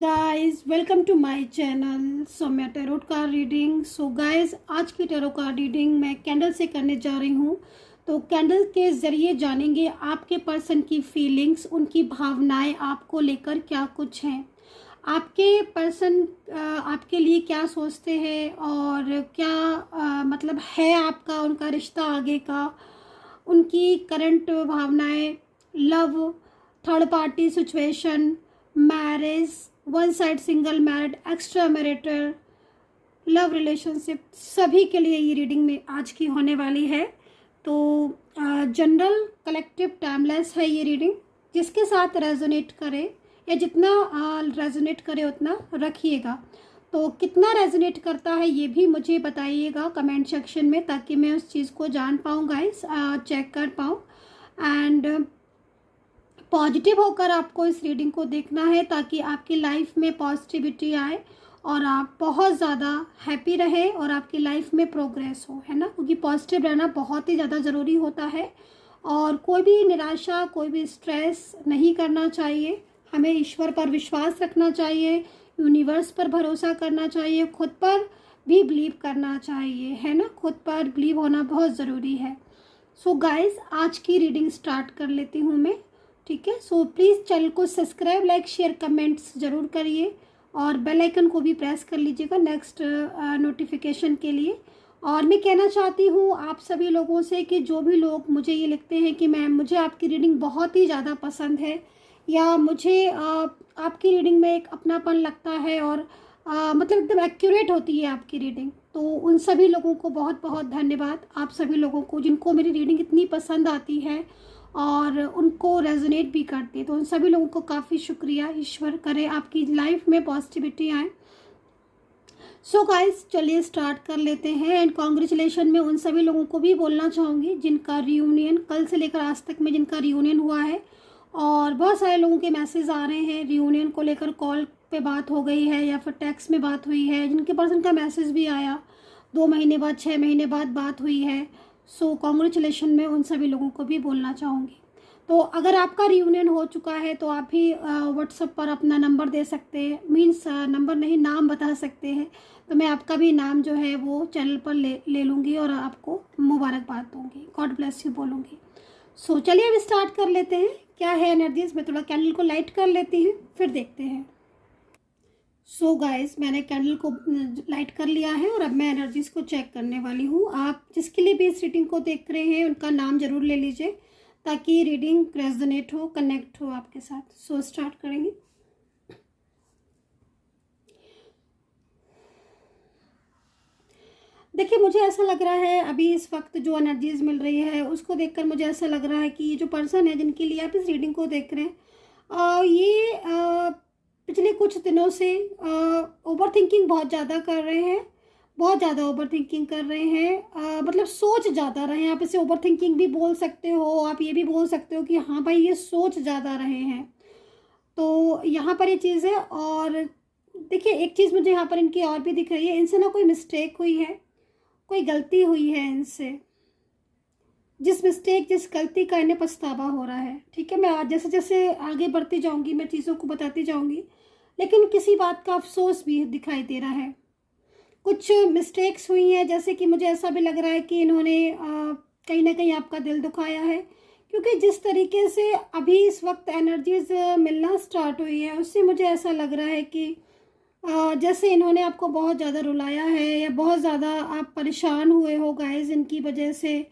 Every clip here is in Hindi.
Guys welcome to my channel Soumya tarot card reading. So guys आज की टैरो कार्ड रीडिंग मैं कैंडल से करने जा रही हूँ। तो कैंडल के ज़रिए जानेंगे आपके पर्सन की फीलिंग्स, उनकी भावनाएं आपको लेकर क्या कुछ हैं, आपके पर्सन आपके लिए क्या सोचते हैं और क्या मतलब है आपका उनका रिश्ता आगे का, उनकी करंट भावनाएं, love, third party situation, marriage, one side single married, extra marital, love relationship, सभी के लिए ये रीडिंग में आज की होने वाली है। तो जनरल कलेक्टिव टाइमलेस है ये रीडिंग, जिसके साथ रेजोनेट करे या जितना रेजोनेट करे उतना रखिएगा। तो कितना रेजोनेट करता है ये भी मुझे बताइएगा कमेंट सेक्शन में, ताकि मैं उस चीज़ को जान पाऊँ गाइस, चेक कर पाऊँ। एंड पॉजिटिव होकर आपको इस रीडिंग को देखना है ताकि आपकी लाइफ में पॉजिटिविटी आए और आप बहुत ज़्यादा हैप्पी रहे और आपकी लाइफ में प्रोग्रेस हो, है ना, क्योंकि पॉजिटिव रहना बहुत ही ज़्यादा ज़रूरी होता है। और कोई भी निराशा, कोई भी स्ट्रेस नहीं करना चाहिए। हमें ईश्वर पर विश्वास रखना चाहिए, यूनिवर्स पर भरोसा करना चाहिए, खुद पर भी बिलीव करना चाहिए, है ना, खुद पर बिलीव होना बहुत ज़रूरी है। सो गाइस आज की रीडिंग स्टार्ट कर लेती हूँ मैं, ठीक है। सो प्लीज़ चैनल को सब्सक्राइब, लाइक, शेयर, कमेंट्स ज़रूर करिए और बेल आइकन को भी प्रेस कर लीजिएगा नेक्स्ट नोटिफिकेशन के लिए। और मैं कहना चाहती हूँ आप सभी लोगों से कि जो भी लोग मुझे ये लिखते हैं कि मैम मुझे आपकी रीडिंग बहुत ही ज़्यादा पसंद है, या मुझे आपकी रीडिंग में एक अपनापन लगता है और मतलब एकदम एक्यूरेट होती है आपकी रीडिंग, तो उन सभी लोगों को बहुत बहुत धन्यवाद। आप सभी लोगों को जिनको मेरी रीडिंग इतनी पसंद आती है और उनको रेजोनेट भी करती है, तो उन सभी लोगों को काफ़ी शुक्रिया। ईश्वर करे आपकी लाइफ में पॉजिटिविटी आए। सो गाइस चलिए स्टार्ट कर लेते हैं। एंड कॉन्ग्रेचुलेशन मैं उन सभी लोगों को भी बोलना चाहूँगी जिनका रियूनियन कल से लेकर आज तक में जिनका रियूनियन हुआ है। और बहुत सारे लोगों के मैसेज आ रहे हैं रियूनियन को लेकर, कॉल पे बात हो गई है या फिर टेक्स्ट में बात हुई है, जिनके पर्सन का मैसेज भी आया 2 महीने बाद, 6 महीने बाद बात हुई है। सो कॉन्ग्रेचुलेशन मैं उन सभी लोगों को भी बोलना चाहूँगी। तो अगर आपका रियूनियन हो चुका है तो आप भी व्हाट्सएप पर अपना नंबर दे सकते हैं, मीन्स नंबर नहीं, नाम बता सकते हैं। तो मैं आपका भी नाम जो है वो चैनल पर ले लूँगी और आपको मुबारकबाद दूँगी, गॉड ब्लेस यू बोलूँगी। सो चलिए अब स्टार्ट कर लेते हैं। क्या है एनर्जीज, मैं थोड़ा कैंडल को लाइट कर लेती हूँ फिर देखते हैं। सो गाइस मैंने कैंडल को लाइट कर लिया है और अब मैं एनर्जीज को चेक करने वाली हूँ। आप जिसके लिए भी इस रीडिंग को देख रहे हैं उनका नाम जरूर ले लीजिए ताकि रीडिंग रेजोनेट हो, कनेक्ट हो आपके साथ। सो स्टार्ट करेंगे। देखिए मुझे ऐसा लग रहा है अभी इस वक्त जो एनर्जीज मिल रही है उसको देखकर मुझे ऐसा लग रहा है कि ये जो पर्सन है जिनके लिए आप इस रीडिंग को देख रहे हैं, ये पिछले कुछ दिनों से ओवर थिंकिंग बहुत ज़्यादा कर रहे हैं, बहुत ज़्यादा ओवर थिंकिंग कर रहे हैं। मतलब सोच ज़्यादा रहे हैं। आप इसे ओवर थिंकिंग भी बोल सकते हो, आप ये भी बोल सकते हो कि हाँ भाई ये सोच ज़्यादा रहे हैं। तो यहाँ पर ये चीज़ है। और देखिए एक चीज़ मुझे यहाँ पर इनकी और भी दिख रही है, इनसे ना कोई मिस्टेक हुई है, कोई गलती हुई है इनसे, जिस मिस्टेक, जिस गलती का इन्हें पछतावा हो रहा है। ठीक है, मैं आज जैसे जैसे आगे बढ़ती जाऊंगी मैं चीज़ों को बताती जाऊंगी, लेकिन किसी बात का अफसोस भी दिखाई दे रहा है। कुछ मिस्टेक्स हुई हैं, जैसे कि मुझे ऐसा भी लग रहा है कि इन्होंने कहीं ना कहीं आपका दिल दुखाया है, क्योंकि जिस तरीके से अभी इस वक्त एनर्जीज मिलना स्टार्ट हुई है उससे मुझे ऐसा लग रहा है कि जैसे इन्होंने आपको बहुत ज़्यादा रुलाया है या बहुत ज़्यादा आप परेशान हुए हो गाइस इनकी वजह से।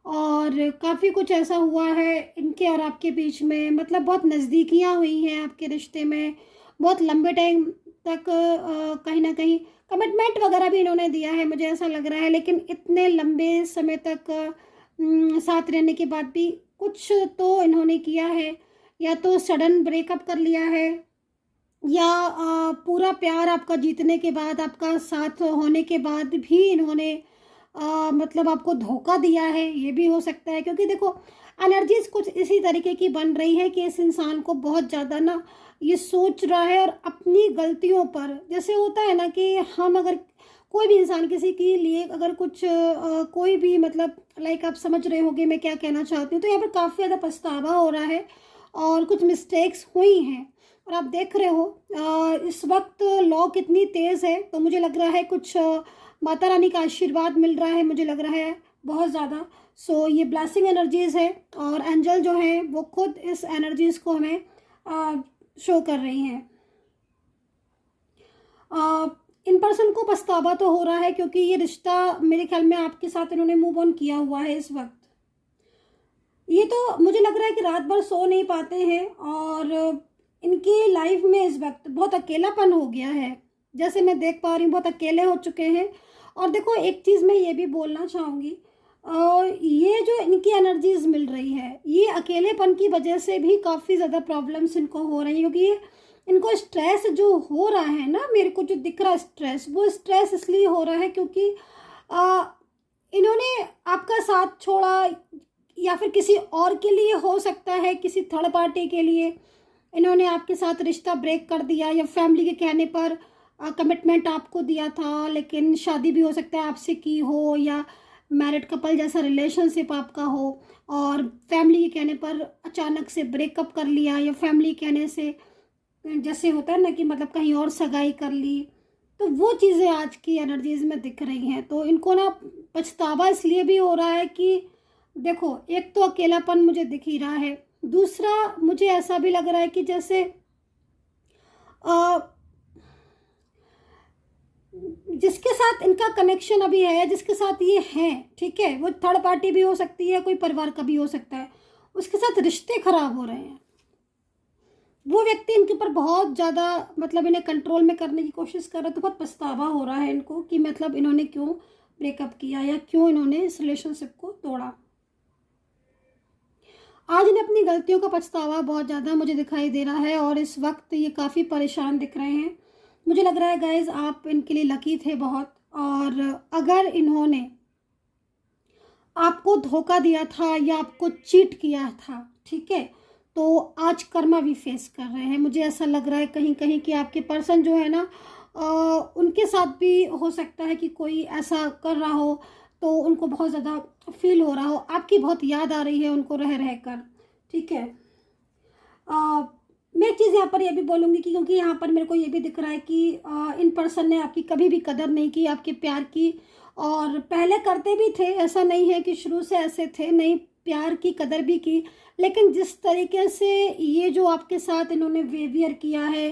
और काफ़ी कुछ ऐसा हुआ है इनके और आपके बीच में, मतलब बहुत नज़दीकियाँ हुई हैं आपके रिश्ते में, बहुत लंबे टाइम तक कहीं ना कहीं कमिटमेंट वगैरह भी इन्होंने दिया है मुझे ऐसा लग रहा है। लेकिन इतने लंबे समय तक साथ रहने के बाद भी कुछ तो इन्होंने किया है, या तो सडन ब्रेकअप कर लिया है, या पूरा प्यार आपका जीतने के बाद, आपका साथ होने के बाद भी इन्होंने मतलब आपको धोखा दिया है, ये भी हो सकता है। क्योंकि देखो एनर्जीज कुछ इसी तरीके की बन रही है कि इस इंसान को बहुत ज़्यादा ना ये सोच रहा है और अपनी गलतियों पर, जैसे होता है ना कि हम अगर कोई भी इंसान किसी के लिए अगर कुछ कोई भी मतलब लाइक आप समझ रहे होंगे मैं क्या कहना चाहती हूँ, तो यहाँ पर काफ़ी ज़्यादा पछतावा हो रहा है और कुछ मिस्टेक्स हुई हैं। और आप देख रहे हो इस वक्त लॉ कितनी तेज़ है। तो मुझे लग रहा है कुछ माता रानी का आशीर्वाद मिल रहा है, मुझे लग रहा है बहुत ज़्यादा। सो ये ब्लेसिंग एनर्जीज़ है और एंजल जो है वो खुद इस एनर्जीज़ को हमें शो कर रही हैं। इन पर्सन को पछतावा तो हो रहा है क्योंकि ये रिश्ता मेरे ख्याल में आपके साथ इन्होंने मूव ऑन किया हुआ है इस वक्त। ये तो मुझे लग रहा है कि रात भर सो नहीं पाते हैं और इनकी लाइफ में इस वक्त बहुत अकेलापन हो गया है, जैसे मैं देख पा रही हूँ बहुत अकेले हो चुके हैं। और देखो एक चीज़ मैं ये भी बोलना चाहूँगी, ये जो इनकी एनर्जीज मिल रही है ये अकेलेपन की वजह से भी काफ़ी ज़्यादा प्रॉब्लम्स इनको हो रही है, क्योंकि ये इनको स्ट्रेस जो हो रहा है ना, मेरे को जो दिख रहा है स्ट्रेस, वो स्ट्रेस इसलिए हो रहा है क्योंकि इन्होंने आपका साथ छोड़ा या फिर किसी और के लिए हो सकता है, किसी थर्ड पार्टी के लिए इन्होंने आपके साथ रिश्ता ब्रेक कर दिया, या फैमिली के कहने पर कमिटमेंट आपको दिया था, लेकिन शादी भी हो सकता है आपसे की हो, या मैरिड कपल जैसा रिलेशनशिप आपका हो और फैमिली के कहने पर अचानक से ब्रेकअप कर लिया, या फैमिली कहने से जैसे होता है ना कि मतलब कहीं और सगाई कर ली। तो वो चीज़ें आज की एनर्जीज में दिख रही हैं। तो इनको ना पछतावा इसलिए भी हो रहा है कि देखो एक तो अकेलापन मुझे दिख ही रहा है, दूसरा मुझे ऐसा भी लग रहा है कि जैसे जिसके साथ इनका कनेक्शन अभी है, जिसके साथ ये हैं, ठीक है, वो थर्ड पार्टी भी हो सकती है, कोई परिवार का भी हो सकता है, उसके साथ रिश्ते खराब हो रहे हैं। वो व्यक्ति इनके ऊपर बहुत ज़्यादा मतलब इन्हें कंट्रोल में करने की कोशिश कर रहा है। तो बहुत पछतावा हो रहा है इनको कि मतलब इन्होंने क्यों ब्रेकअप किया या क्यों इन्होंने इस रिलेशनशिप को तोड़ा। आज इन्हें अपनी गलतियों का पछतावा बहुत ज़्यादा मुझे दिखाई दे रहा है और इस वक्त ये काफ़ी परेशान दिख रहे हैं। मुझे लग रहा है गाइज आप इनके लिए लकी थे बहुत, और अगर इन्होंने आपको धोखा दिया था या आपको चीट किया था, ठीक है, तो आज कर्मा भी फेस कर रहे हैं। मुझे ऐसा लग रहा है कहीं कहीं कि आपके पर्सन जो है ना उनके साथ भी हो सकता है कि कोई ऐसा कर रहा हो, तो उनको बहुत ज़्यादा फील हो रहा हो, आपकी बहुत याद आ रही है उनको रह रह कर, ठीक है। मैं एक चीज़ यहाँ पर ये भी बोलूँगी कि क्योंकि यहाँ पर मेरे को ये भी दिख रहा है कि इन पर्सन ने आपकी कभी भी कदर नहीं की, आपके प्यार की, और पहले करते भी थे, ऐसा नहीं है कि शुरू से ऐसे थे, नहीं, प्यार की कदर भी की, लेकिन जिस तरीके से ये जो आपके साथ इन्होंने बिहेवियर किया है,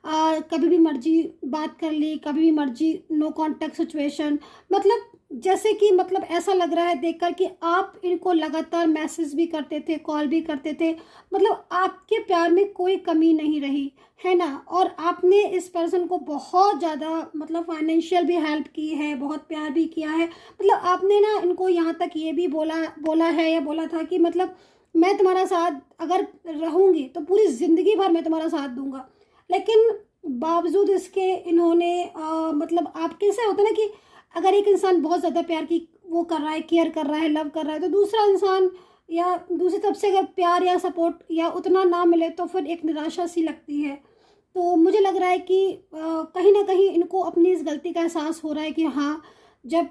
कभी भी मर्जी बात कर ली, कभी भी मर्जी नो कांटेक्ट सिचुएशन, मतलब जैसे कि मतलब ऐसा लग रहा है देखकर कि आप इनको लगातार मैसेज भी करते थे, कॉल भी करते थे, मतलब आपके प्यार में कोई कमी नहीं रही है ना। और आपने इस पर्सन को बहुत ज़्यादा मतलब फाइनेंशियल भी हेल्प की है, बहुत प्यार भी किया है, मतलब आपने ना इनको यहाँ तक ये भी बोला है या बोला था कि मतलब मैं तुम्हारा साथ अगर रहूँगी तो पूरी ज़िंदगी भर मैं तुम्हारा साथ दूंगा। लेकिन बावजूद इसके इन्होंने मतलब आपके से होता है ना कि अगर एक इंसान बहुत ज़्यादा प्यार की वो कर रहा है, केयर कर रहा है, लव कर रहा है, तो दूसरा इंसान या दूसरी तरफ से अगर प्यार या सपोर्ट या उतना ना मिले तो फिर एक निराशा सी लगती है। तो मुझे लग रहा है कि कहीं ना कहीं इनको अपनी इस गलती का एहसास हो रहा है कि हाँ, जब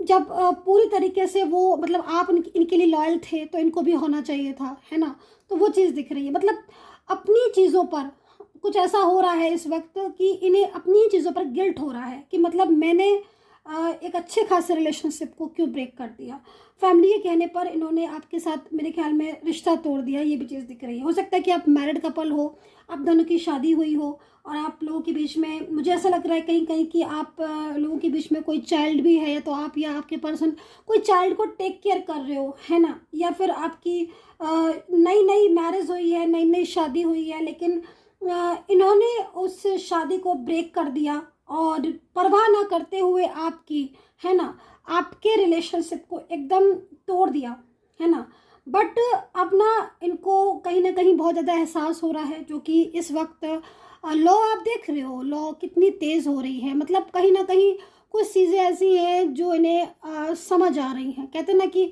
जब पूरी तरीके से वो मतलब आप इनके लिए लॉयल थे तो इनको भी होना चाहिए था, है ना। तो वो चीज़ दिख रही है, मतलब अपनी चीज़ों पर कुछ ऐसा हो रहा है इस वक्त कि इन्हें अपनी चीज़ों पर गिल्ट हो रहा है कि मतलब मैंने एक अच्छे खासे रिलेशनशिप को क्यों ब्रेक कर दिया। फैमिली के कहने पर इन्होंने आपके साथ मेरे ख्याल में रिश्ता तोड़ दिया, ये भी चीज़ दिख रही है। हो सकता है कि आप मैरिड कपल हो, आप दोनों की शादी हुई हो और आप लोगों के बीच में मुझे ऐसा लग रहा है कहीं कहीं कि आप लोगों के बीच में कोई चाइल्ड भी है, या तो आप या आपके पर्सन कोई चाइल्ड को टेक केयर कर रहे हो, है ना। या फिर आपकी नई नई मैरिज हुई है, नई नई शादी हुई है, लेकिन इन्होंने उस शादी को ब्रेक कर दिया और परवाह ना करते हुए आपकी, है ना, आपके रिलेशनशिप को एकदम तोड़ दिया, है ना। बट अब ना इनको कहीं ना कहीं बहुत ज़्यादा एहसास हो रहा है, जो कि इस वक्त लॉ आप देख रहे हो, लॉ कितनी तेज़ हो रही है, मतलब कहीं ना कहीं कुछ चीज़ें ऐसी हैं जो इन्हें समझ आ रही हैं। कहते हैं ना कि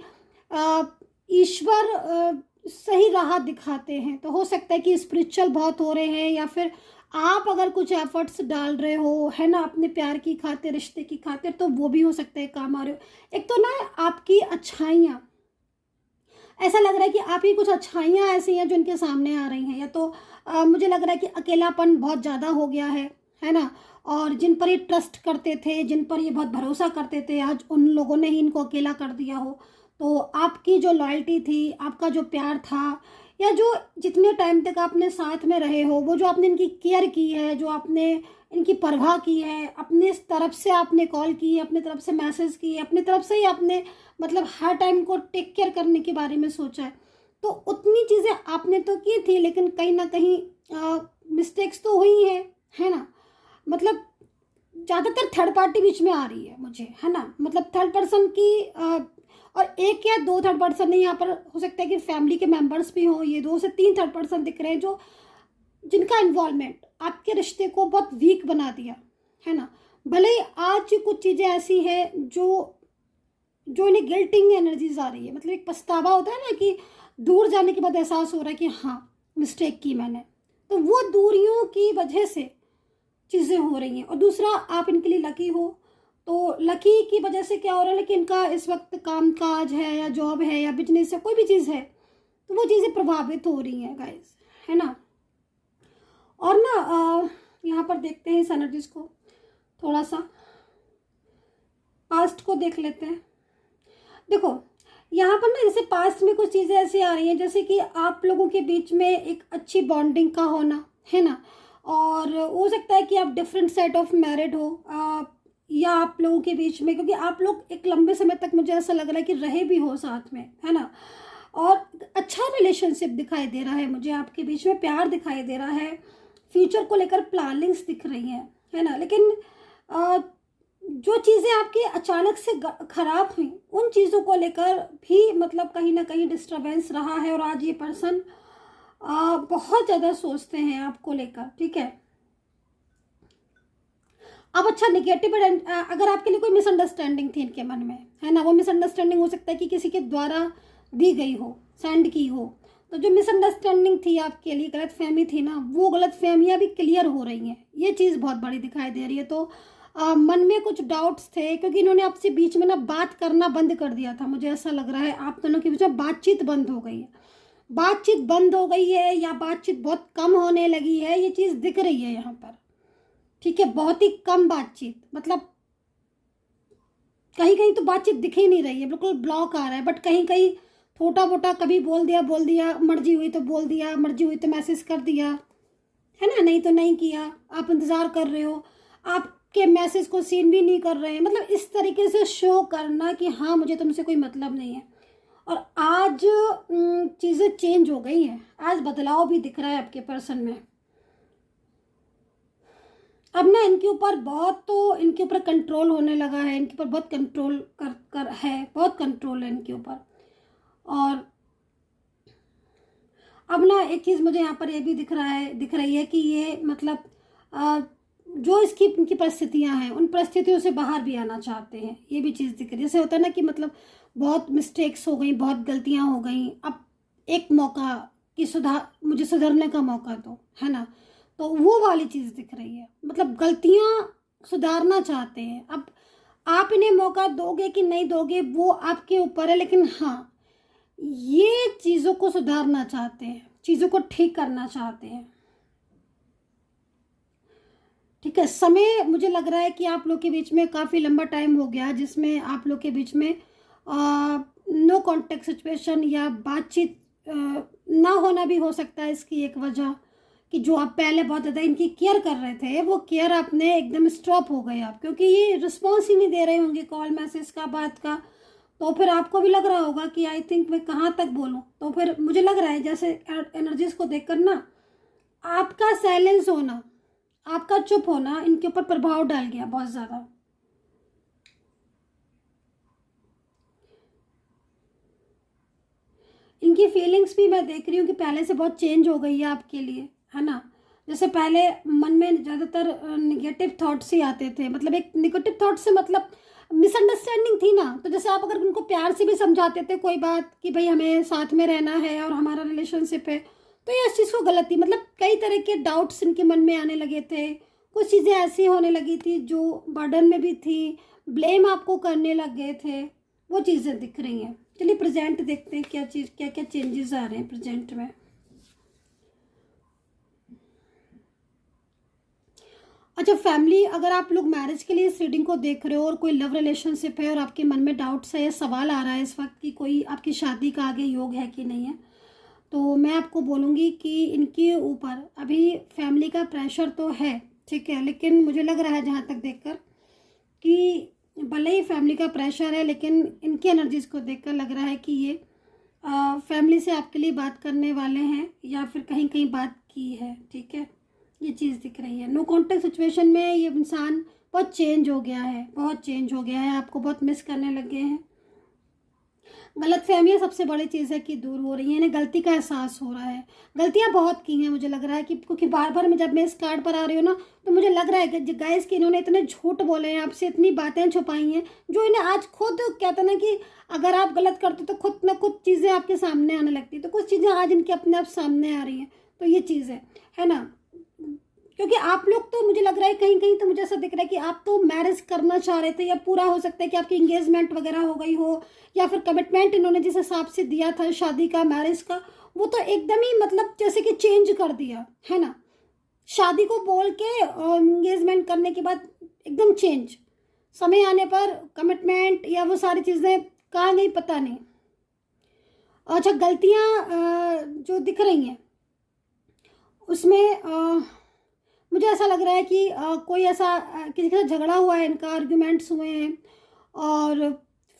ईश्वर सही राह दिखाते हैं, तो हो सकता है कि स्पिरिचुअल बहुत हो रहे हैं, या फिर आप अगर कुछ एफर्ट्स डाल रहे हो, है ना, अपने प्यार की खातिर, रिश्ते की खातिर, तो वो भी हो सकता है काम आ रहे हो। एक तो ना आपकी अच्छाइयाँ ऐसा लग रहा है कि आपकी कुछ अच्छाइयाँ ऐसी हैं जो इनके सामने आ रही हैं, या तो मुझे लग रहा है कि अकेलापन बहुत ज़्यादा हो गया है ना। और जिन पर ये ट्रस्ट करते थे, जिन पर ये बहुत भरोसा करते थे, आज उन लोगों ने ही इनको अकेला कर दिया हो। तो आपकी जो लॉयल्टी थी, आपका जो प्यार था, या जो जितने टाइम तक आपने साथ में रहे हो, वो जो आपने इनकी केयर की है, जो आपने इनकी परवाह की है, अपने तरफ से आपने कॉल की है, अपनी तरफ से मैसेज की है, अपनी तरफ से ही आपने मतलब हर टाइम को टेक केयर करने के बारे में सोचा है, तो उतनी चीज़ें आपने तो की थी, लेकिन कहीं ना कहीं मिस्टेक्स तो हुई है ना। मतलब ज़्यादातर थर्ड पार्टी बीच में आ रही है मुझे, है ना। मतलब थर्ड पर्सन की और एक या दो थर्ड पर्सन नहीं, यहाँ पर हो सकता है कि फैमिली के मेंबर्स भी हों, ये 2 से 3 थर्ड पर्सन दिख रहे हैं जो जिनका इन्वॉल्वमेंट आपके रिश्ते को बहुत वीक बना दिया, है ना। भले ही आज कुछ चीज़ें ऐसी हैं जो जो इन्हें गिल्टिंग एनर्जीज आ रही है, मतलब एक पछतावा होता है ना कि दूर जाने के बाद एहसास हो रहा है कि हाँ मिस्टेक की मैंने, तो वो दूरियों की वजह से चीज़ें हो रही हैं। और दूसरा, आप इनके लिए लकी हो, तो लकी की वजह से क्या हो रहा है कि इनका इस वक्त काम काज है या जॉब है या बिजनेस है, कोई भी चीज़ है, तो वो चीज़ें प्रभावित हो रही हैं गाइस, है ना। और ना यहाँ पर देखते हैं इस एनर्जीज को, थोड़ा सा पास्ट को देख लेते हैं। देखो यहाँ पर ना जैसे पास्ट में कुछ चीज़ें ऐसी आ रही हैं जैसे कि आप लोगों के बीच में एक अच्छी बॉन्डिंग का होना, है ना। और हो सकता है कि आप डिफरेंट सेट ऑफ मैरिड हो, या आप लोगों के बीच में, क्योंकि आप लोग एक लंबे समय तक मुझे ऐसा लग रहा है कि रहे भी हो साथ में, है ना। और अच्छा रिलेशनशिप दिखाई दे रहा है मुझे, आपके बीच में प्यार दिखाई दे रहा है, फ्यूचर को लेकर प्लानिंग्स दिख रही हैं, है ना। लेकिन जो चीज़ें आपकी अचानक से खराब हुई, उन चीज़ों को लेकर भी मतलब कहीं ना कहीं डिस्टर्बेंस रहा है। और आज ये पर्सन बहुत ज़्यादा सोचते हैं आपको लेकर, ठीक है। अब अच्छा निगेटिव, अगर आपके लिए कोई मिसअंडरस्टैंडिंग थी इनके मन में, है ना, वो मिसअंडरस्टैंडिंग हो सकता है कि किसी के द्वारा दी गई हो, सेंड की हो। तो जो मिसअंडरस्टैंडिंग थी आपके लिए, गलतफहमी थी ना, वो गलतफहमियां भी क्लियर हो रही हैं, ये चीज़ बहुत बड़ी दिखाई दे रही है। तो मन में कुछ डाउट्स थे, क्योंकि इन्होंने आपसे बीच में ना बात करना बंद कर दिया था, मुझे ऐसा लग रहा है आप दोनों के बीच में बातचीत बंद हो गई है, बातचीत बंद हो गई है, या बातचीत बहुत कम होने लगी है, ये चीज़ दिख रही है यहाँ पर, ठीक है। बहुत ही कम बातचीत, मतलब कहीं कहीं तो बातचीत दिख ही नहीं रही है, बिल्कुल ब्लॉक आ रहा है। बट कहीं कहीं छोटा मोटा कभी बोल दिया, मर्जी हुई तो बोल दिया, मर्जी हुई तो मैसेज कर दिया, है ना, नहीं तो नहीं किया, आप इंतज़ार कर रहे हो, आपके मैसेज को सीन भी नहीं कर रहे हैं। मतलब इस तरीके से शो करना कि हाँ मुझे तुमसे कोई मतलब नहीं है। और आज चीज़ें चेंज हो गई हैं, आज बदलाव भी दिख रहा है आपके पर्सन में। अब ना इनके ऊपर बहुत, तो इनके ऊपर कंट्रोल होने लगा है, इनके ऊपर बहुत कंट्रोल कर है, बहुत कंट्रोल है इनके ऊपर। और अब ना एक चीज़ मुझे यहाँ पर ये भी दिख रही है कि ये मतलब जो इनकी परिस्थितियाँ हैं, उन परिस्थितियों से बाहर भी आना चाहते हैं, ये भी चीज़ दिख रही है। जैसे होता है ना कि मतलब बहुत मिस्टेक्स हो गई, बहुत गलतियाँ हो गई, अब एक मौका कि मुझे सुधरने का मौका दो, है ना। तो वो वाली चीज़ दिख रही है, मतलब गलतियाँ सुधारना चाहते हैं। अब आप इन्हें मौका दोगे कि नहीं दोगे वो आपके ऊपर है, लेकिन हाँ ये चीज़ों को सुधारना चाहते हैं, चीज़ों को ठीक करना चाहते हैं, ठीक है। समय मुझे लग रहा है कि आप लोग के बीच में काफ़ी लंबा टाइम हो गया जिसमें आप लोग के बीच में नो कॉन्टेक्ट सिचुएशन या बातचीत ना होना भी हो सकता है। इसकी एक वजह कि जो आप पहले बहुत ज़्यादा इनकी केयर कर रहे थे, वो केयर आपने एकदम स्टॉप हो गए आप, क्योंकि ये रिस्पॉन्स ही नहीं दे रहे होंगे कॉल मैसेज का, बात का। तो फिर आपको भी लग रहा होगा कि आई थिंक मैं कहाँ तक बोलूँ। तो फिर मुझे लग रहा है जैसे एनर्जीज को देखकर ना, आपका साइलेंस होना, आपका चुप होना इनके ऊपर प्रभाव डाल गया बहुत ज़्यादा। इनकी फीलिंग्स भी मैं देख रही हूँ कि पहले से बहुत चेंज हो गई है आपके लिए, है ना। जैसे पहले मन में ज़्यादातर निगेटिव थॉट्स ही आते थे, मतलब एक निगेटिव थॉट से मतलब मिसअंडरस्टैंडिंग थी ना। तो जैसे आप अगर उनको प्यार से भी समझाते थे कोई बात कि भाई हमें साथ में रहना है और हमारा रिलेशनशिप है, तो ये इस चीज़ को गलत थी। मतलब कई तरह के डाउट्स इनके मन में आने लगे थे, कुछ चीज़ें ऐसी होने लगी थी जो बर्डन में भी थी, ब्लेम आपको करने लग गए थे, वो चीज़ें दिख रही हैं। चलिए प्रेजेंट देखते हैं क्या चीज़, क्या क्या चेंजेस आ रहे हैं प्रेजेंट में। अच्छा फैमिली, अगर आप लोग मैरिज के लिए इस रीडिंग को देख रहे हो और कोई लव रिलेशनशिप है और आपके मन में डाउट्स है या सवाल आ रहा है इस वक्त कि कोई आपकी शादी का आगे योग है कि नहीं है, तो मैं आपको बोलूँगी कि इनके ऊपर अभी फैमिली का प्रेशर तो है, ठीक है, लेकिन मुझे लग रहा है जहाँ तक देखकर कि भले ही फैमिली का प्रेशर है, लेकिन इनकी एनर्जीज़ को देखकर लग रहा है कि ये फैमिली से आपके लिए बात करने वाले हैं या फिर कहीं कहीं बात की है, ठीक है, ये चीज़ दिख रही है। नो कॉन्टेक्ट सिचुएशन में ये इंसान बहुत चेंज हो गया है, बहुत चेंज हो गया है, आपको बहुत मिस करने लगे हैं। गलतफहमियाँ सबसे बड़ी चीज़ है कि दूर हो रही है, इन्हें गलती का एहसास हो रहा है। गलतियाँ बहुत की हैं मुझे लग रहा है कि, क्योंकि बार बार मैं जब मैं इस कार्ड पर आ रही हूँ ना, तो मुझे लग रहा है कि गाइस कि इन्होंने इतने झूठ बोले हैं आपसे, इतनी बातें छुपाई हैं जो इन्हें आज खुद कहते ना कि अगर आप गलत करते तो खुद ना कुछ चीज़ें आपके सामने आने लगती, तो कुछ चीज़ें आज इनके अपने आप सामने आ रही हैं। तो ये चीज़ है ना, क्योंकि आप लोग तो मुझे लग रहा है कहीं कहीं तो मुझे ऐसा दिख रहा है कि आप तो मैरिज करना चाह रहे थे या पूरा हो सकता है कि आपकी इंगेजमेंट वगैरह हो गई हो, या फिर कमिटमेंट इन्होंने जिस हिसाब से दिया था शादी का मैरिज का वो तो एकदम ही मतलब जैसे कि चेंज कर दिया, है ना। शादी को बोल के और इंगेजमेंट करने के बाद एकदम चेंज, समय आने पर कमिटमेंट या वो सारी चीज़ें कहाँ गई पता नहीं। अच्छा गलतियाँ जो दिख रही हैं उसमें मुझे ऐसा लग रहा है कि कोई ऐसा किसी के साथ झगड़ा हुआ है, इनका आर्ग्यूमेंट्स हुए हैं, और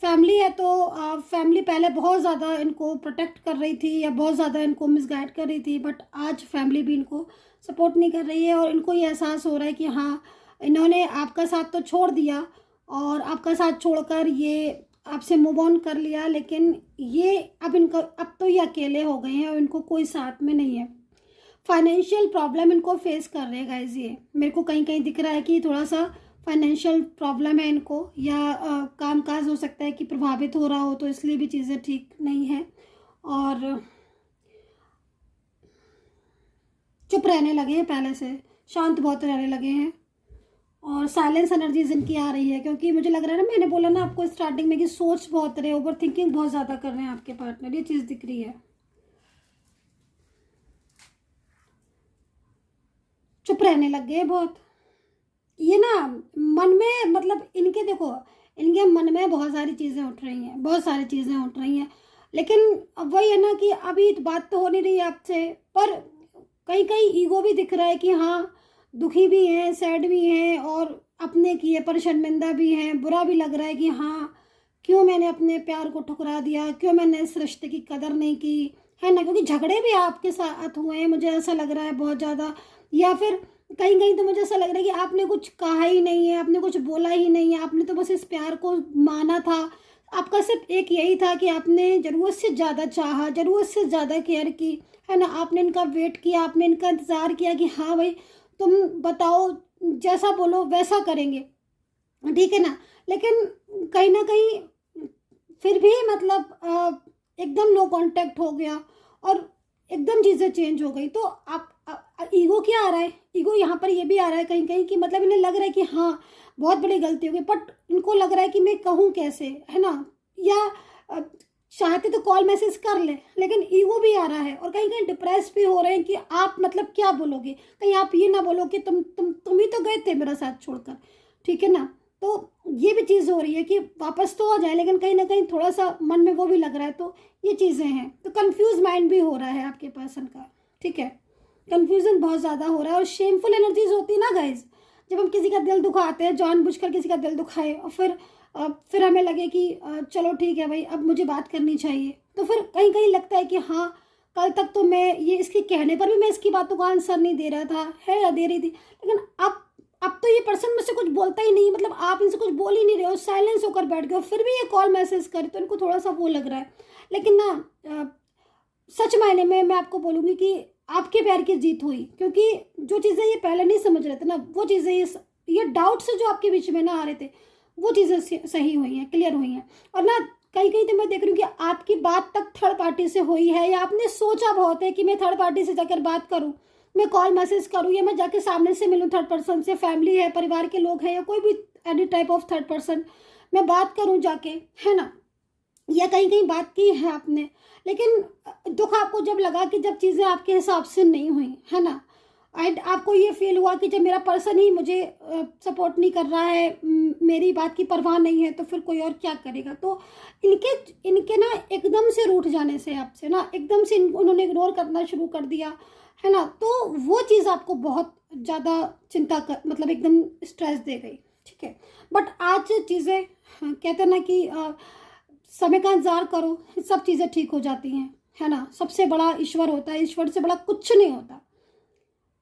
फैमिली है तो फैमिली पहले बहुत ज़्यादा इनको प्रोटेक्ट कर रही थी या बहुत ज़्यादा इनको मिसगाइड कर रही थी, बट आज फैमिली भी इनको सपोर्ट नहीं कर रही है और इनको ये एहसास हो रहा है कि हाँ इन्होंने आपका साथ तो छोड़ दिया और आपका साथ छोड़कर ये आपसे मूव ऑन कर लिया, लेकिन ये अब तो ये अकेले हो गए हैं और इनको कोई साथ में नहीं है। फाइनेंशियल प्रॉब्लम इनको फेस कर रहे हैं गाइस, ये मेरे को कहीं कहीं दिख रहा है कि थोड़ा सा फाइनेंशियल प्रॉब्लम है इनको, या काम काज हो सकता है कि प्रभावित हो रहा हो, तो इसलिए भी चीज़ें ठीक नहीं है और चुप रहने लगे हैं, पहले से शांत बहुत रहने लगे हैं और साइलेंस एनर्जीज इनकी आ रही है, क्योंकि मुझे लग रहा है ना, मैंने बोला ना आपको स्टार्टिंग में कि सोच बहुत रहे, ओवर थिंकिंग बहुत ज़्यादा कर रहे हैं आपके पार्टनर, ये चीज़ दिख रही है। चुप रहने लग गए बहुत, ये ना मन में मतलब इनके देखो इनके मन में बहुत सारी चीज़ें उठ रही हैं, बहुत सारी चीज़ें उठ रही हैं, लेकिन अब वही है ना कि अभी बात तो हो नहीं रही है आपसे, पर कहीं कहीं ईगो भी दिख रहा है कि हाँ दुखी भी हैं, सैड भी हैं और अपने किए पर शर्मिंदा भी हैं, बुरा भी लग रहा है कि हाँ क्यों मैंने अपने प्यार को ठुकरा दिया, क्यों मैंने इस रिश्ते की कदर नहीं की, है ना, क्योंकि झगड़े भी आपके साथ हुए हैं मुझे ऐसा लग रहा है बहुत ज़्यादा, या फिर कहीं कहीं तो मुझे ऐसा लग रहा है कि आपने कुछ कहा ही नहीं है, आपने कुछ बोला ही नहीं है, आपने तो बस इस प्यार को माना था, आपका सिर्फ एक यही था कि आपने ज़रूरत से ज़्यादा चाहा, ज़रूरत से ज़्यादा केयर की, है ना, आपने इनका वेट किया, आपने इनका इंतज़ार किया कि हाँ भाई तुम बताओ जैसा बोलो वैसा करेंगे, ठीक है ना, लेकिन कहीं ना कहीं फिर भी मतलब एकदम नो कांटेक्ट हो गया और एकदम चीज़ें चेंज हो गई, तो आप ईगो क्या आ रहा है, ईगो यहाँ पर ये भी आ रहा है कहीं कहीं कि मतलब इन्हें लग रहा है कि हाँ बहुत बड़ी गलती हो गई, बट इनको लग रहा है कि मैं कहूँ कैसे, है ना, या चाहते तो कॉल मैसेज कर ले, लेकिन ईगो भी आ रहा है और कहीं कहीं डिप्रेस भी हो रहे हैं कि आप मतलब क्या बोलोगे, कहीं आप ये ना बोलो कि तुम ही तो गए थे मेरा साथ छोड़कर, ठीक है ना, तो ये भी चीज़ हो रही है कि वापस तो आ जाए, लेकिन कहीं ना कहीं थोड़ा सा मन में वो भी लग रहा है, तो ये चीज़ें हैं, तो कंफ्यूज माइंड भी हो रहा है आपके पर्सन का, ठीक है, कंफ्यूजन बहुत ज़्यादा हो रहा है और शेमफुल एनर्जीज होती है ना गाइज, जब हम किसी का दिल दुखाते हैं, जानबूझकर किसी का दिल दुखाए और फिर हमें लगे कि चलो ठीक है भाई अब मुझे बात करनी चाहिए, तो फिर कहीं कहीं लगता है कि हाँ कल तक तो मैं ये इसके कहने पर भी मैं इसकी बातों का आंसर नहीं दे रहा था, है या दे रही थी, लेकिन अब तो ये पर्सन मुझसे कुछ बोलता ही नहीं, मतलब आप इनसे कुछ बोल ही नहीं रहे हो, साइलेंस होकर बैठ गए, फिर भी ये कॉल मैसेज करे तो इनको थोड़ा सा वो लग रहा है, लेकिन ना सच मायने में मैं आपको बोलूँगी कि आपके प्यार की जीत हुई, क्योंकि जो चीज़ें ये पहले नहीं समझ रहे थे ना, वो चीज़ें ये डाउट से जो आपके बीच में ना आ रहे थे वो चीज़ें सही हुई हैं, क्लियर हुई हैं, और ना कहीं कहीं तो मैं देख रही हूँ कि आपकी बात तक थर्ड पार्टी से हुई है, या आपने सोचा बहुत है कि मैं थर्ड पार्टी से जाकर बात करूँ, मैं कॉल मैसेज करूँ, या मैं जाके सामने से मिलूँ थर्ड पर्सन से, फैमिली है, परिवार के लोग हैं, या कोई भी any type of third person, मैं बात करूँ जाके, है ना, या कहीं कहीं बात की है आपने, लेकिन दुख आपको जब लगा कि जब चीज़ें आपके हिसाब से नहीं हुई, है ना, एंड आपको ये फील हुआ कि जब मेरा पर्सन ही मुझे सपोर्ट नहीं कर रहा है, मेरी बात की परवाह नहीं है, तो फिर कोई और क्या करेगा। तो इनके इनके ना एकदम से रूठ जाने से, आपसे ना एकदम से उन्होंने इग्नोर करना शुरू कर दिया, है ना, तो वो चीज़ आपको बहुत ज़्यादा चिंता कर, मतलब एकदम स्ट्रेस दे गई, ठीक है। बट आज चीज़ें, कहते हैं ना कि समय का इंतजार करो, सब चीज़ें ठीक हो जाती हैं, है ना। सबसे बड़ा ईश्वर होता है, ईश्वर से बड़ा कुछ नहीं होता,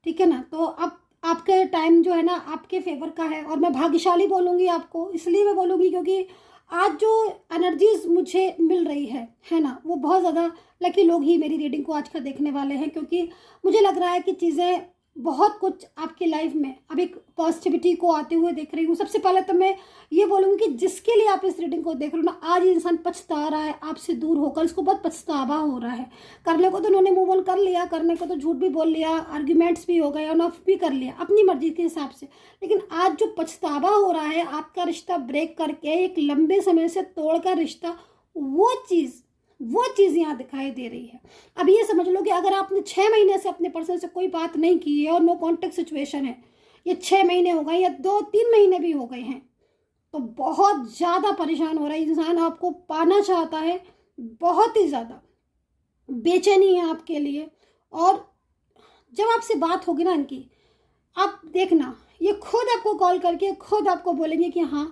ठीक है ना। तो अब आपके टाइम जो है ना आपके फेवर का है, और मैं भाग्यशाली बोलूँगी आपको, इसलिए मैं बोलूँगी क्योंकि आज जो एनर्जीज मुझे मिल रही है ना, वो बहुत ज़्यादा लकी लोग ही मेरी रीडिंग को आज का देखने वाले हैं, क्योंकि मुझे लग रहा है कि चीज़ें बहुत कुछ आपकी लाइफ में अब एक पॉजिटिविटी को आते हुए देख रही हूँ। सबसे पहले तो मैं ये बोलूँगी कि जिसके लिए आप इस रीडिंग को देख रहे हो ना, आज ये इंसान पछता रहा है आपसे दूर होकर, इसको बहुत पछतावा हो रहा है। करने को तो उन्होंने मूव ऑन कर लिया, करने को तो झूठ भी बोल लिया, आर्ग्यूमेंट्स भी हो गए, ऑन ऑफ भी कर लिया अपनी मर्जी के हिसाब से, लेकिन आज जो पछतावा हो रहा है आपका रिश्ता ब्रेक करके एक लंबे समय से तोड़कर रिश्ता, वो चीज़ यहाँ दिखाई दे रही है। अब ये समझ लो कि अगर आपने 6 महीने से अपने पर्सन से कोई बात नहीं की है और नो कॉन्टेक्ट सिचुएशन है, ये 6 महीने हो गए या 2-3 महीने भी हो गए हैं, तो बहुत ज़्यादा परेशान हो रहा है इंसान, आपको पाना चाहता है, बहुत ही ज़्यादा बेचैनी है आपके लिए। और जब आपसे बात होगी ना इनकी, आप देखना ये खुद आपको कॉल करके खुद आपको बोलेंगे कि हाँ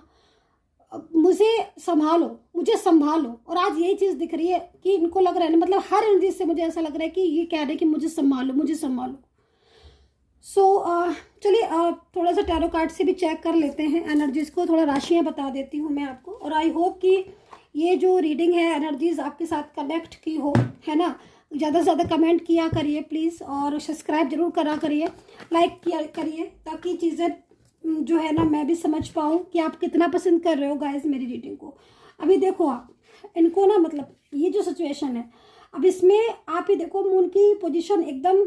मुझे संभालो, मुझे संभालो। और आज यही चीज़ दिख रही है कि इनको लग रहा है, मतलब हर एनर्जी से मुझे ऐसा लग रहा है कि ये कह रहे हैं कि मुझे संभालो, मुझे संभालो। चलिए थोड़ा सा टैरो कार्ड से भी चेक कर लेते हैं एनर्जीज को, थोड़ा राशियाँ बता देती हूँ मैं आपको। और आई होप कि ये जो रीडिंग है एनर्जीज आपके साथ कनेक्ट की हो, है ना। ज़्यादा से ज़्यादा कमेंट किया करिए प्लीज़, और सब्सक्राइब जरूर करा करिए, लाइक किया करिए, ताकि चीज़ें जो है ना मैं भी समझ पाऊँ कि आप कितना पसंद कर रहे हो गाइस मेरी रीडिंग को। अभी देखो आप इनको ना, मतलब ये जो सिचुएशन है अब इसमें आप ही देखो, मून की पोजीशन एकदम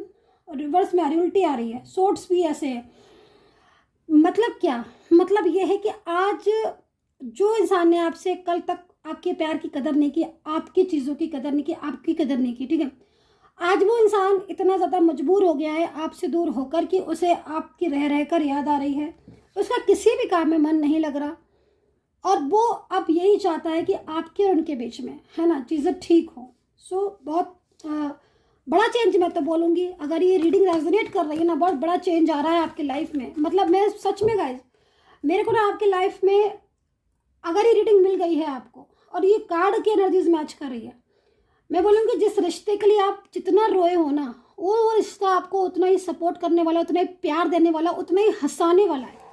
रिवर्स में आ रही, उल्टी आ रही है, सोर्ड्स भी ऐसे है। मतलब क्या, मतलब ये है कि आज जो इंसान ने आपसे कल तक आपके प्यार की कदर नहीं की, आपकी चीज़ों की कदर नहीं की, आपकी कदर नहीं की, ठीक है, आज वो इंसान इतना ज़्यादा मजबूर हो गया है आपसे दूर होकर कि उसे आपकी रह रहकर याद आ रही है, उसका किसी भी काम में मन नहीं लग रहा, और वो अब यही चाहता है कि आपके और उनके बीच में, है ना, चीज़ें ठीक हो। बहुत बड़ा चेंज मैं तो बोलूँगी, अगर ये रीडिंग रेजोनेट कर रही है ना, बहुत बड़ा चेंज आ रहा है आपकी लाइफ में। मतलब मैं सच में गाइस, मेरे को ना आपकी लाइफ में अगर ये रीडिंग मिल गई है आपको और ये कार्ड की एनर्जीज मैच कर रही है, मैं बोलूँगी जिस रिश्ते के लिए आप जितना रोए हो ना, वो रिश्ता आपको उतना ही सपोर्ट करने वाला, उतना ही प्यार देने वाला, उतना ही हंसाने वाला है,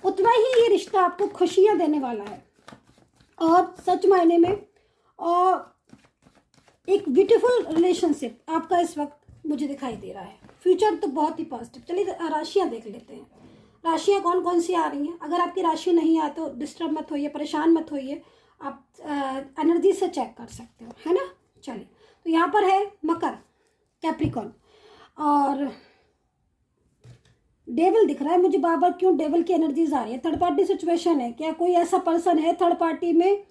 उतना ही ये रिश्ता आपको खुशियाँ देने वाला है। और सच मायने में और एक ब्यूटीफुल रिलेशनशिप आपका इस वक्त मुझे दिखाई दे रहा है। फ्यूचर तो बहुत ही पॉजिटिव। चलिए राशियाँ देख लेते हैं, राशियाँ कौन कौन सी आ रही हैं। अगर आपकी राशि नहीं आए तो डिस्टर्ब मत होइए, परेशान मत होइए, आप एनर्जी से चेक कर सकते हो, है ना। चलिए, तो यहाँ पर है मकर, कैप्रिकॉन, और डेविल दिख रहा है मुझे बार बार। क्यों डेविल की एनर्जीज आ रही है? थर्ड पार्टी सिचुएशन है क्या? कोई ऐसा पर्सन है थर्ड पार्टी में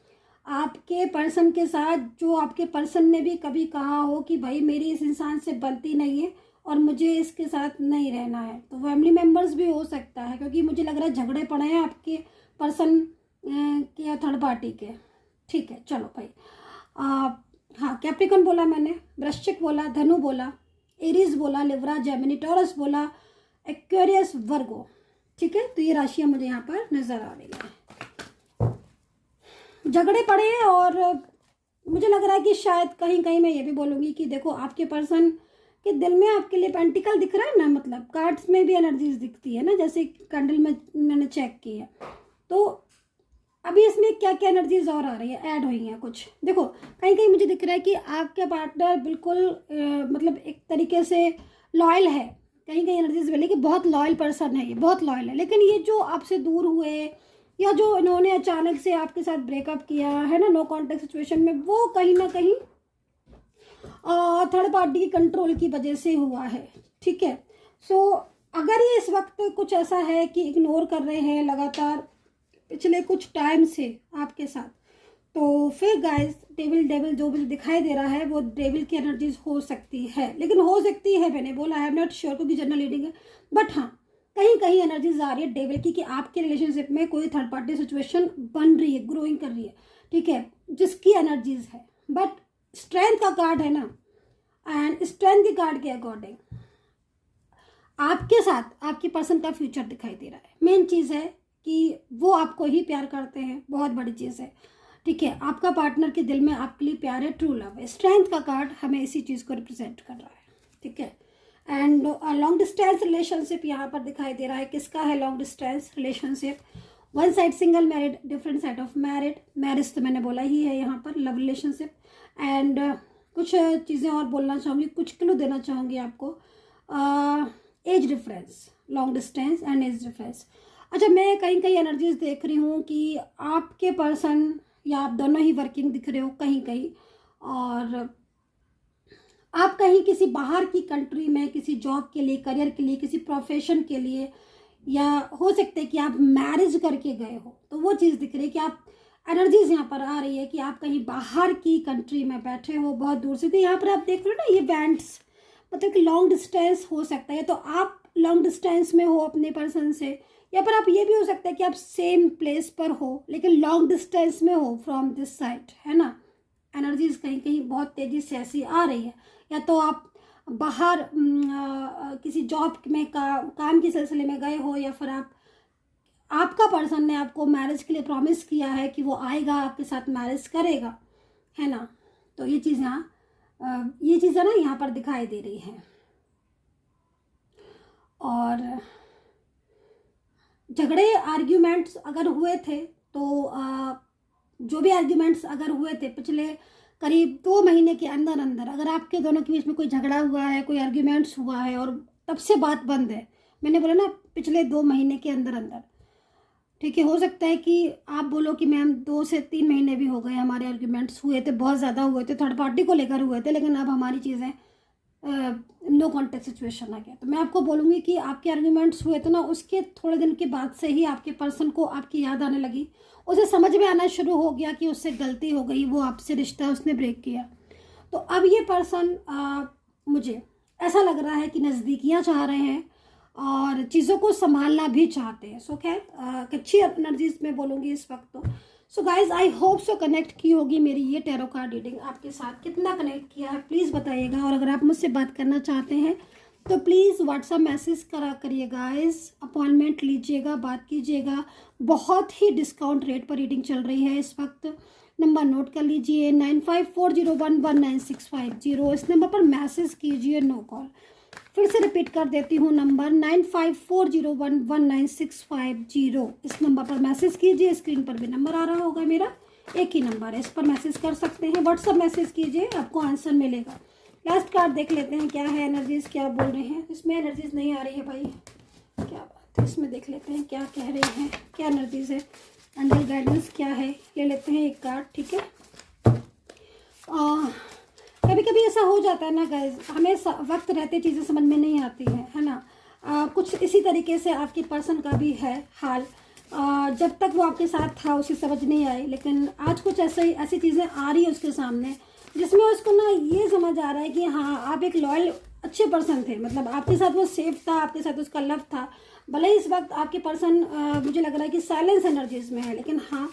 आपके पर्सन के साथ, जो आपके पर्सन ने भी कभी कहा हो कि भाई मेरी इस इंसान से बनती नहीं है और मुझे इसके साथ नहीं रहना है। तो फैमिली मेम्बर्स भी हो सकता है, क्योंकि मुझे लग रहा है झगड़े पड़े हैं आपके पर्सन के थर्ड पार्टी के। ठीक है, चलो भाई। हाँ, कैप्रिकॉन बोला मैंने, वृश्चिक बोला, धनु बोला, एरीज बोला, लिब्रा, जेमिनी, टॉरस बोला, एक्वेरियस, वर्गो। ठीक है, तो ये राशियाँ मुझे यहाँ पर नजर आ रही है। झगड़े पड़े हैं, और मुझे लग रहा है कि शायद कहीं कहीं मैं ये भी बोलूँगी कि देखो आपके पर्सन के दिल में आपके लिए पेंटिकल दिख रहा है ना, मतलब कार्ड्स में भी एनर्जीज दिखती है ना, जैसे कैंडल में मैंने चेक की है। तो अभी इसमें क्या क्या एनर्जीज और आ रही है, ऐड हुई हैं कुछ। देखो कहीं कहीं मुझे दिख रहा है कि आपका पार्टनर बिल्कुल मतलब एक तरीके से लॉयल है। कहीं कहीं एनर्जीज मिली कि बहुत लॉयल पर्सन है, ये बहुत लॉयल है। लेकिन ये जो आपसे दूर हुए, या जो इन्होंने अचानक से आपके साथ ब्रेकअप किया है ना, नो कॉन्टेक्ट सिचुएशन में, वो कहीं ना कहीं थर्ड पार्टी की कंट्रोल की वजह से हुआ है। ठीक है, अगर ये इस वक्त कुछ ऐसा है कि इग्नोर कर रहे हैं लगातार पिछले कुछ टाइम से आपके साथ, तो फिर गाइस डेविल डेविल जो मुझे दिखाई दे रहा है वो डेविल की एनर्जीज हो सकती है, लेकिन हो सकती है, मैंने बोला आई एम नॉट श्योर क्योंकि जनरल रीडिंग है, बट हाँ कहीं कहीं एनर्जीज आ रही है डेविल की कि आपके रिलेशनशिप में कोई थर्ड पार्टी सिचुएशन बन रही है, ग्रोइंग कर रही है, ठीक है, जिसकी एनर्जीज है। बट स्ट्रेंथ का कार्ड है ना, एंड स्ट्रेंथ के कार्ड के अकॉर्डिंग आपके साथ आपकी पर्सन का फ्यूचर दिखाई दे रहा है। मेन चीज़ है कि वो आपको ही प्यार करते हैं, बहुत बड़ी चीज़ है, ठीक है, आपका पार्टनर के दिल में आपके लिए प्यार है, ट्रू लव है। स्ट्रेंथ का कार्ड हमें इसी चीज़ को रिप्रेजेंट कर रहा है, ठीक है। एंड लॉन्ग डिस्टेंस रिलेशनशिप यहाँ पर दिखाई दे रहा है। किसका है long distance relationship? One side single married, different side of married. Marriage तो मैंने बोला ही है यहाँ पर। लव रिलेशनशिप एंड कुछ चीज़ें और बोलना चाहूँगी, कुछ क्लू देना चाहूँगी आपको। Age difference, long distance and age difference. अच्छा, मैं कहीं कहीं एनर्जीज देख रही हूँ कि आपके पर्सन या आप दोनों ही वर्किंग दिख रहे हो कहीं कहीं, और आप कहीं किसी बाहर की कंट्री में किसी जॉब के लिए, करियर के लिए, किसी प्रोफेशन के लिए, या हो सकता है कि आप मैरिज करके गए हो, तो वो चीज़ दिख रही है कि आप एनर्जीज यहाँ पर आ रही है कि आप कहीं बाहर की कंट्री में बैठे हो, बहुत दूर से। तो यहाँ पर आप देख रहे हो ना ये बैंड्स, मतलब कि लॉन्ग डिस्टेंस हो सकता है, तो आप लॉन्ग डिस्टेंस में हो अपने पर्सन से, या पर आप ये भी हो सकता है कि आप सेम प्लेस पर हो लेकिन लॉन्ग डिस्टेंस में हो फ्रॉम दिस साइड, है ना। एनर्जीज कहीं कहीं बहुत तेज़ी से ऐसी आ रही है। या तो आप बाहर किसी जॉब में काम के सिलसिले में गए हो, या फिर आपका पर्सन ने आपको मैरिज के लिए प्रॉमिस किया है कि वो आएगा आपके साथ मैरिज करेगा, है ना। तो ये चीज़ ये चीज़ें ना यहाँ पर दिखाई दे रही हैं। और झगड़े आर्ग्यूमेंट्स अगर हुए थे तो जो भी आर्ग्यूमेंट्स अगर हुए थे पिछले करीब 2 महीने के अंदर अंदर, अगर आपके दोनों के बीच में कोई झगड़ा हुआ है, कोई आर्ग्यूमेंट्स हुआ है और तब से बात बंद है, मैंने बोला ना पिछले 2 महीने के अंदर अंदर, ठीक है। हो सकता है कि आप बोलो कि मैम 2 से 3 महीने भी हो गए हमारे आर्ग्यूमेंट्स हुए थे, बहुत ज़्यादा हुए थे, थर्ड पार्टी को लेकर हुए थे, लेकिन अब हमारी चीज़ें नो कॉन्टेक्ट सिचुएशन आ गया। तो मैं आपको बोलूँगी कि आपके आर्ग्यूमेंट्स हुए थे ना, उसके थोड़े दिन के बाद से ही आपके पर्सन को आपकी याद आने लगी, उसे समझ में आना शुरू हो गया कि उससे गलती हो गई, वो आपसे रिश्ता उसने ब्रेक किया। तो अब ये पर्सन मुझे ऐसा लग रहा है कि नज़दीकियाँ चाह रहे हैं और चीज़ों को संभालना भी चाहते हैं। सो खैर अच्छी एनर्जीज में बोलूँगी इस वक्त तो। So guys I hope so connect की होगी मेरी ये टैरो कार्ड रीडिंग आपके साथ। कितना कनेक्ट किया है प्लीज़ बताइएगा, और अगर आप मुझसे बात करना चाहते हैं तो प्लीज़ व्हाट्सअप मैसेज करिएगा गाइस, अपॉइंटमेंट लीजिएगा, बात कीजिएगा। बहुत ही डिस्काउंट रेट पर रीडिंग चल रही है इस वक्त। नंबर नोट कर लीजिए 9540119650। इस नंबर पर मैसेज कीजिए, नो कॉल। फिर से रिपीट कर देती हूँ, नंबर 9540119650। इस नंबर पर मैसेज कीजिए। स्क्रीन पर भी नंबर आ रहा होगा मेरा, एक ही नंबर है, इस पर मैसेज कर सकते हैं। व्हाट्सअप मैसेज कीजिए, आपको आंसर मिलेगा। लास्ट कार्ड देख लेते हैं क्या है एनर्जीज, क्या बोल रहे हैं। इसमें एनर्जीज नहीं आ रही है भाई, क्या बात है। इसमें देख लेते हैं क्या कह रहे हैं, क्या एनर्जीज है, एंजल गाइडेंस क्या है। ले लेते हैं एक कार्ड, ठीक है। कभी कभी ऐसा हो जाता है ना गाइज, हमें वक्त रहते चीज़ें समझ में नहीं आती हैं, है ना। कुछ इसी तरीके से आपके पर्सन का भी है हाल। जब तक वो आपके साथ था उसे समझ नहीं आई, लेकिन आज कुछ ऐसी चीज़ें आ रही है उसके सामने जिसमें उसको ना ये समझ आ रहा है कि हाँ आप एक लॉयल अच्छे पर्सन थे, मतलब आपके साथ वो सेफ था, आपके साथ उसका लव था। भले इस वक्त आपके पर्सन मुझे लग रहा है कि साइलेंस एनर्जीज में है, लेकिन हाँ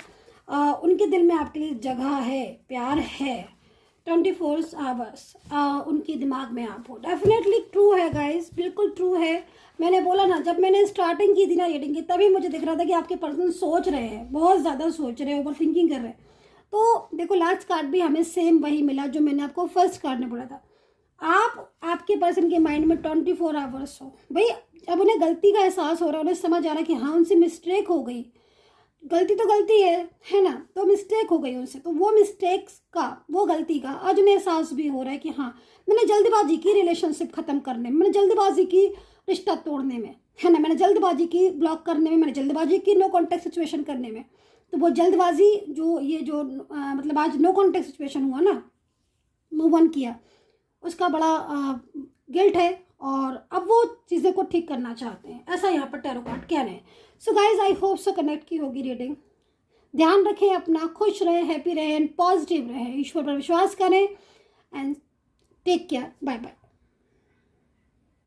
उनके दिल में आपके लिए जगह है, प्यार है। 24 आवर्स उनके दिमाग में आप हो। डेफिनेटली ट्रू है गाइस, बिल्कुल ट्रू है। मैंने बोला ना, जब मैंने स्टार्टिंग की थी ना रीडिंग की, तभी मुझे दिख रहा था कि आपके पर्सन सोच रहे हैं, बहुत ज़्यादा सोच रहे हैं, ओवर थिंकिंग कर रहे हैं। तो देखो लास्ट कार्ड भी हमें सेम वही मिला जो मैंने आपको फर्स्ट कार्ड में बोला था। आपके पर्सन के माइंड में 24 आवर्स हो भाई। अब उन्हें गलती का एहसास हो रहा है, उन्हें समझ आ रहा है कि हाँ उनसे मिस्टेक हो गई। गलती तो गलती है ना, तो मिस्टेक हो गई उनसे, तो वो मिस्टेक्स का, वो गलती का आज उन्हें एहसास भी हो रहा है कि हाँ मैंने जल्दबाजी की रिलेशनशिप ख़त्म करने में, मैंने जल्दबाजी की रिश्ता तोड़ने में, है ना, मैंने जल्दबाजी की ब्लॉक करने में, मैंने जल्दबाजी की नो कॉन्टेक्ट सिचुएशन करने में। तो वो जल्दबाजी जो मतलब आज नो कॉन्टेक्ट सिचुएशन हुआ ना, मूव ऑन किया, उसका बड़ा गिल्ट है, और अब वो चीज़ें को ठीक करना चाहते हैं, ऐसा यहाँ पर टैरो कार्ड कह रहे हैं। So guys I hope so connect की होगी रीडिंग। ध्यान रखें अपना, खुश रहें, हैप्पी रहें एंड पॉजिटिव रहें, ईश्वर पर विश्वास करें and take care, bye bye.